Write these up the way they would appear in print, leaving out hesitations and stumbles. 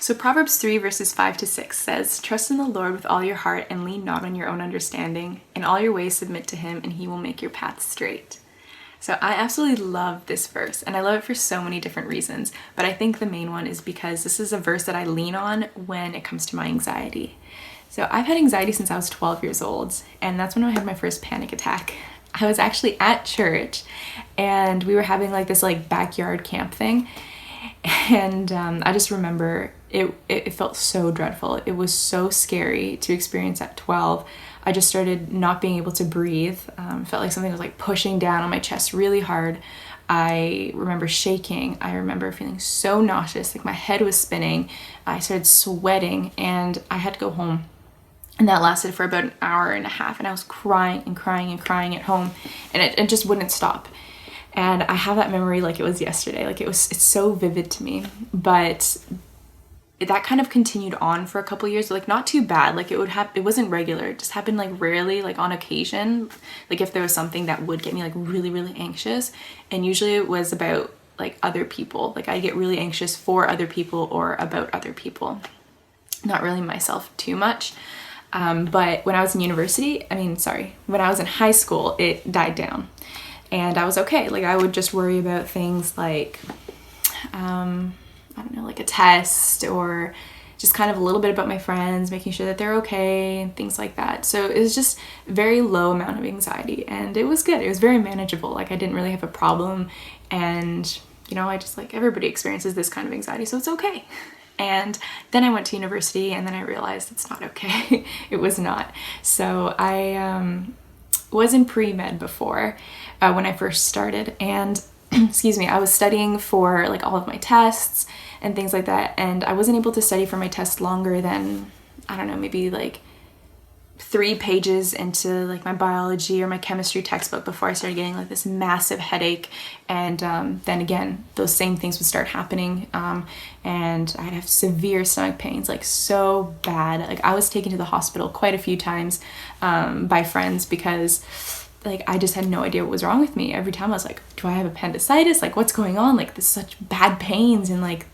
So Proverbs 3 verses 5 to 6 says, "Trust in the Lord with all your heart and lean not on your own understanding. In all your ways submit to him and he will make your path straight." So I absolutely love this verse, and I love it for so many different reasons, but I think the main one is because this is a verse that I lean on when it comes to my anxiety. So I've had anxiety since I was 12 years old, and that's when I had my first panic attack. I was actually at church, and we were having like this like backyard camp thing, and I just remember it felt so dreadful. It was so scary to experience at 12. I just started not being able to breathe. Felt like something was like pushing down on my chest really hard. I remember shaking. I remember feeling so nauseous, like my head was spinning. I started sweating, and I had to go home. And that lasted for about an hour and a half, and I was crying and crying and crying at home, and it just wouldn't stop. And I have that memory like it was yesterday. Like it's so vivid to me. But that kind of continued on for a couple years, like not too bad. Like it wasn't regular. It just happened like rarely, like on occasion, like if there was something that would get me like really, really anxious. And usually it was about like other people. Like I get really anxious for other people or about other people, not really myself too much. But when I was in when I was in high school, it died down, and I was okay. Like I would just worry about things like, I don't know, like a test, or just kind of a little bit about my friends, making sure that they're okay and things like that. So it was just very low amount of anxiety, and it was good. It was very manageable. Like I didn't really have a problem, and I just like everybody experiences this kind of anxiety, so it's okay. And then I went to university, and then I realized it's not okay. It was not. So I was in pre-med before when I first started, and excuse me, I was studying for like all of my tests and things like that, and I wasn't able to study for my test longer than, I don't know, maybe like 3 pages into like my biology or my chemistry textbook before I started getting like this massive headache. And then again, those same things would start happening, and I'd have severe stomach pains, like so bad. Like I was taken to the hospital quite a few times by friends, because like I just had no idea what was wrong with me. Every time I was like, do I have appendicitis? Like what's going on? Like this such bad pains, and like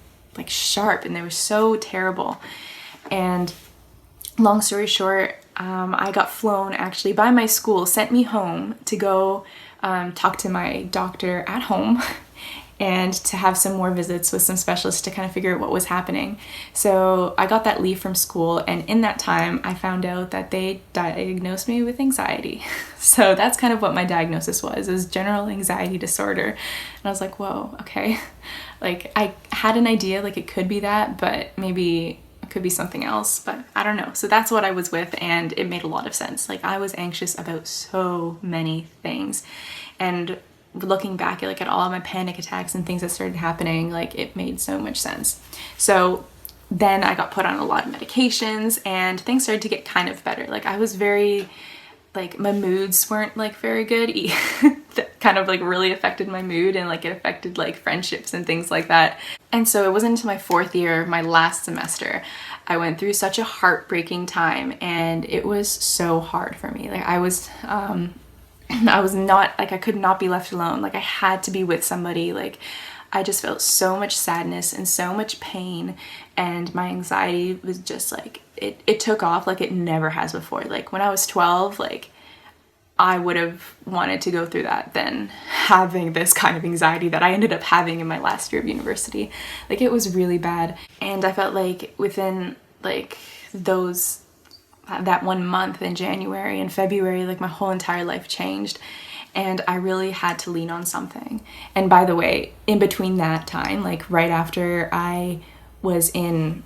sharp, and they were so terrible. And long story short, I got flown actually by my school, sent me home to go talk to my doctor at home and to have some more visits with some specialists to kind of figure out what was happening. So I got that leave from school, and in that time I found out that they diagnosed me with anxiety. So that's kind of what my diagnosis was. It was general anxiety disorder. And I was like, whoa, okay. Like I had an idea like it could be that, but maybe it could be something else, but I don't know. So that's what I was with, and it made a lot of sense. Like I was anxious about so many things, and looking back at all of my panic attacks and things that started happening, like it made so much sense. So then I got put on a lot of medications, and things started to get kind of better. Like I was very, like my moods weren't like very good. That kind of like really affected my mood, and like it affected like friendships and things like that. And so it wasn't until my 4th year, my last semester, I went through such a heartbreaking time, and it was so hard for me. Like I was not, like I could not be left alone. Like I had to be with somebody. Like I just felt so much sadness and so much pain, and my anxiety was just like, it took off like it never has before. Like when I was 12, like I would have wanted to go through that than having this kind of anxiety that I ended up having in my last year of university. Like it was really bad. And I felt like within like that 1 month in January and February, like my whole entire life changed, and I really had to lean on something. And by the way, in between that time, like right after I was in,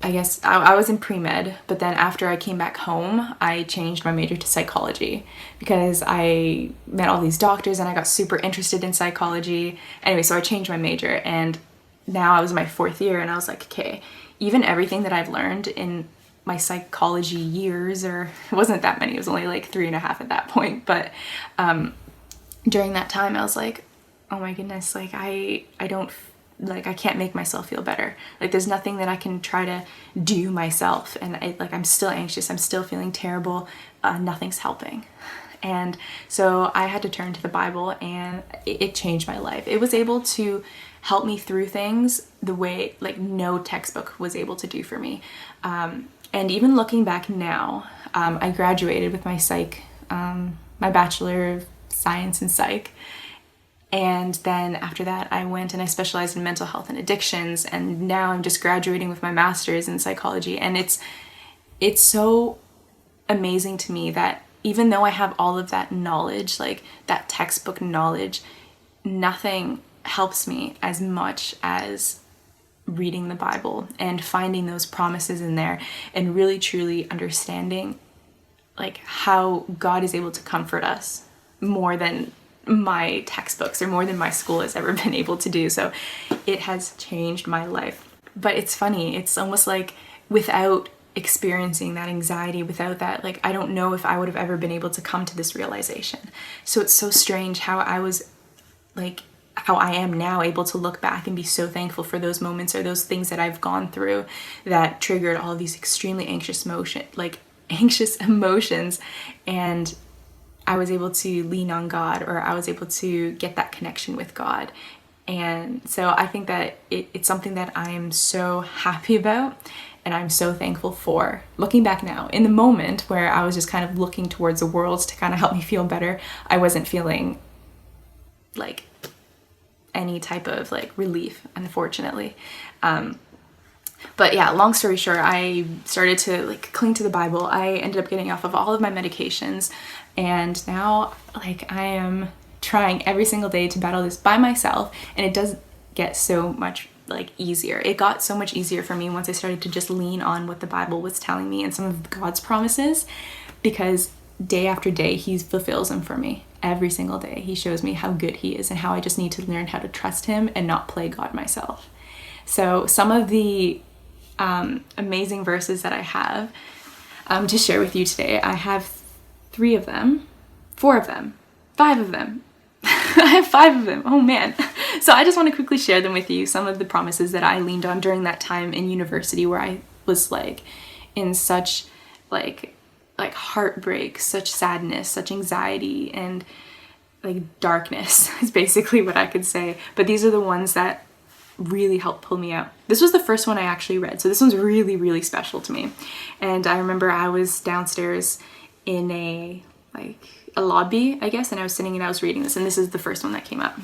I guess I was in pre-med, but then after I came back home, I changed my major to psychology because I met all these doctors and I got super interested in psychology. Anyway, so I changed my major, and now I was in my 4th year, and I was like, okay, even everything that I've learned in my psychology years, or it wasn't that many, it was only like 3.5 at that point, but during that time I was like, oh my goodness, like I can't make myself feel better. Like there's nothing that I can try to do myself, and I'm still anxious, I'm still feeling terrible, nothing's helping. And so I had to turn to the Bible, and it changed my life. It was able to help me through things the way like no textbook was able to do for me. And even looking back now, I graduated with my my Bachelor of Science in Psych. And then after that, I went and I specialized in mental health and addictions. And now I'm just graduating with my master's in psychology. And it's so amazing to me that even though I have all of that knowledge, like that textbook knowledge, nothing helps me as much as reading the Bible and finding those promises in there and really truly understanding like how God is able to comfort us more than my textbooks or more than my school has ever been able to do. So it has changed my life. But it's funny, it's almost like without experiencing that anxiety, without that, like I don't know if I would have ever been able to come to this realization. So it's so strange how I am now able to look back and be so thankful for those moments or those things that I've gone through that triggered all of these extremely anxious emotions, and I was able to lean on God, or I was able to get that connection with God. And so I think that it's something that I am so happy about and I'm so thankful for. Looking back now, in the moment where I was just kind of looking towards the world to kind of help me feel better, I wasn't feeling like any type of like relief, unfortunately. But yeah, long story short, I started to like cling to the Bible. I ended up getting off of all of my medications, and now like I am trying every single day to battle this by myself, and it does get so much like easier. It got so much easier for me once I started to just lean on what the Bible was telling me and some of God's promises, because day after day he fulfills them for me. Every single day he shows me how good he is and how I just need to learn how to trust him and not play God myself. So some of the amazing verses that I have to share with you today, I have 3 of them, 4 of them, 5 of them. I have 5 of them. Oh man. So I just want to quickly share them with you, some of the promises that I leaned on during that time in university where I was like in such like heartbreak, such sadness, such anxiety, and like darkness is basically what I could say. But these are the ones that really helped pull me out. This was the first one I actually read, so this one's really, really special to me. And I remember I was downstairs in a lobby, I guess, and I was sitting and I was reading this, and this is the first one that came up.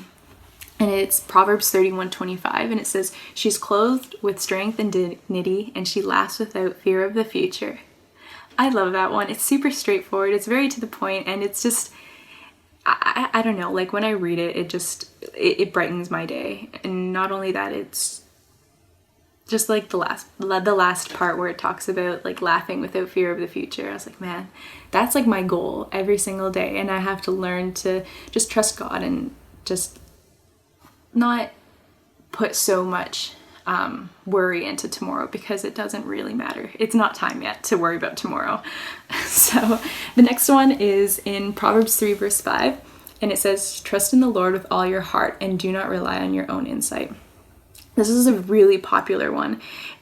And it's Proverbs 31:25, and it says, "She's clothed with strength and dignity, and she laughs without fear of the future." I love that one. It's super straightforward. It's very to the point, and it's just, I don't know, like when I read it, it brightens my day. And not only that, it's just like the last part where it talks about like laughing without fear of the future. I was like, man, that's like my goal every single day. And I have to learn to just trust God and just not put so much worry into tomorrow, because it doesn't really matter. It's not time yet to worry about tomorrow. So the next one is in Proverbs 3 verse 5, and it says, "Trust in the Lord with all your heart and do not rely on your own insight." This is a really popular one,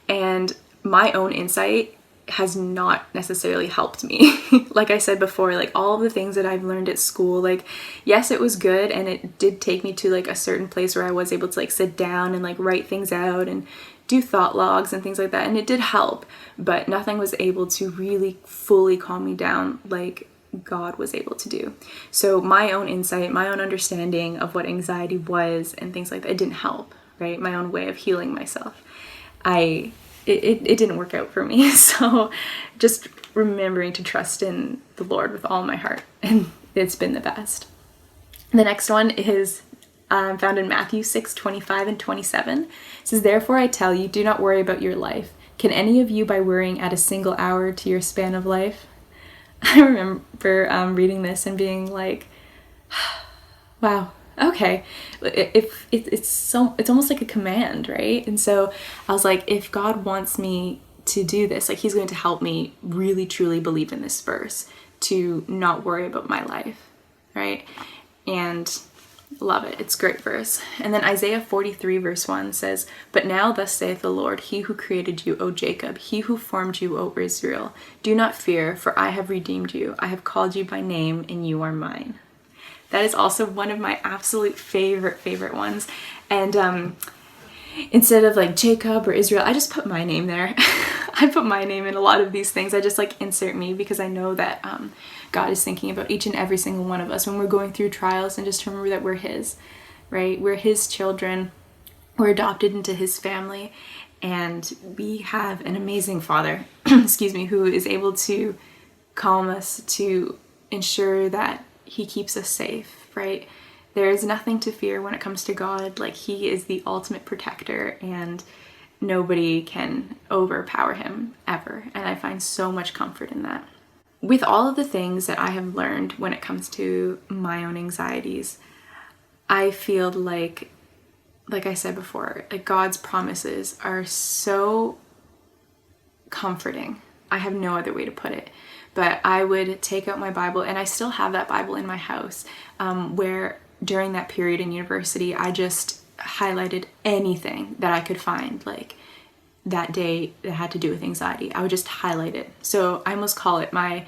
and my own insight has not necessarily helped me. Like I said before, like all of the things that I've learned at school, like yes, it was good, and it did take me to like a certain place where I was able to like sit down and like write things out and do thought logs and things like that, and it did help, but nothing was able to really fully calm me down like God was able to do. So my own insight, my own understanding of what anxiety was and things like that, it didn't help, right? My own way of healing myself. It didn't work out for me. So just remembering to trust in the Lord with all my heart, and it's been the best. The next one is found in Matthew 6:25 and 27. It says, "Therefore I tell you, do not worry about your life. Can any of you by worrying add a single hour to your span of life?" I remember reading this and being like, wow, okay. If it's almost like a command, right? And so I was like, if God wants me to do this, like he's going to help me really truly believe in this verse to not worry about my life, right? And Love it. It's a great verse. And then Isaiah 43 verse 1 says, "But now thus saith the Lord, he who created you, O Jacob, he who formed you, O Israel, do not fear, for I have redeemed you. I have called you by name, and you are mine." That is also one of my absolute favorite ones. And instead of like Jacob or Israel, I just put my name there. I put my name in a lot of these things. I just like insert me, because I know that God is thinking about each and every single one of us when we're going through trials, and just remember that we're his, right? We're his children. We're adopted into his family, and we have an amazing Father, excuse me, who is able to calm us, to ensure that he keeps us safe, right? There is nothing to fear when it comes to God. Like, he is the ultimate protector, and nobody can overpower him ever. And I find so much comfort in that. With all of the things that I have learned when it comes to my own anxieties, I feel like I said before, like God's promises are so comforting. I have no other way to put it. But I would take out my Bible, and I still have that Bible in my house, where during that period in university, I just highlighted anything that I could find, like that day that had to do with anxiety. I would just highlight it. So I almost call it my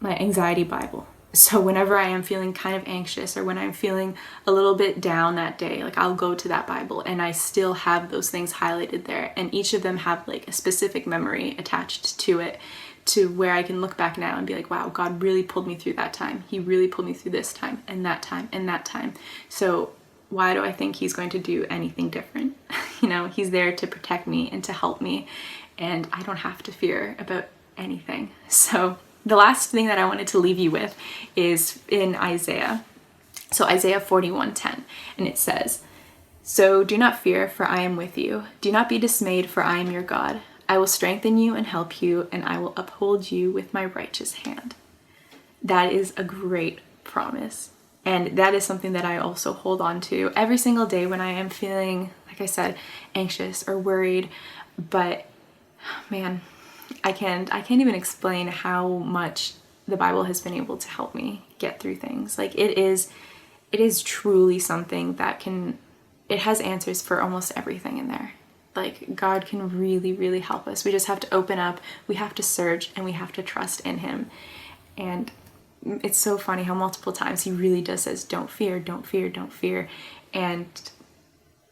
anxiety Bible. So whenever I am feeling kind of anxious, or when I'm feeling a little bit down that day, like I'll go to that Bible, and I still have those things highlighted there. And each of them have like a specific memory attached to it, to where I can look back now and be like, wow, God really pulled me through that time. He really pulled me through this time, and that time, and that time. So why do I think he's going to do anything different? You know, he's there to protect me and to help me, and I don't have to fear about anything. So the last thing that I wanted to leave you with is in Isaiah. So Isaiah 41:10, and it says, "So do not fear, for I am with you. Do not be dismayed, for I am your God. I will strengthen you and help you, and I will uphold you with my righteous hand." That is a great promise. And that is something that I also hold on to every single day when I am feeling, like I said, anxious or worried. But man, I can't even explain how much the Bible has been able to help me get through things. Like it is truly something that it has answers for almost everything in there. Like God can really, really help us. We just have to open up, we have to search, and we have to trust in him. And it's so funny how multiple times he really does says, don't fear, don't fear, don't fear. And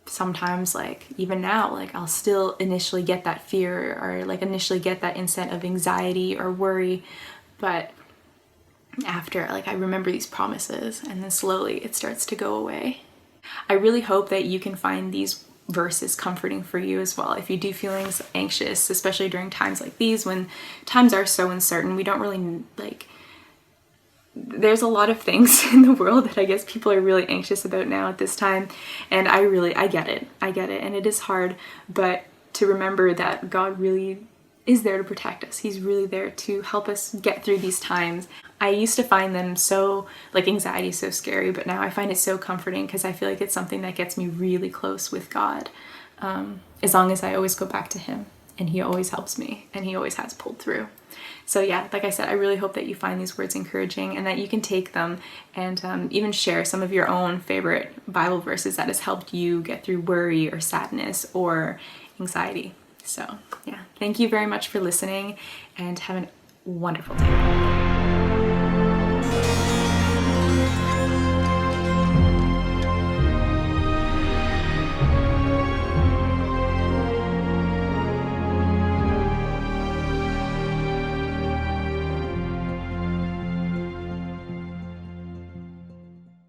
sometimes, like even now, like I'll still initially get that fear, or like initially get that instant of anxiety or worry. But after, like I remember these promises, and then slowly it starts to go away. I really hope that you can find these verses comforting for you as well. If you do feel anxious, especially during times like these, when times are so uncertain, we don't really there's a lot of things in the world that I guess people are really anxious about now at this time. And I get it. And it is hard, but to remember that God really is there to protect us. He's really there to help us get through these times. I used to find them so, like anxiety is so scary, but now I find it so comforting, because I feel like it's something that gets me really close with God. As long as I always go back to him, and he always helps me, and he always has pulled through. So yeah, like I said, I really hope that you find these words encouraging, and that you can take them and even share some of your own favorite Bible verses that has helped you get through worry or sadness or anxiety. So yeah, thank you very much for listening, and have a wonderful day.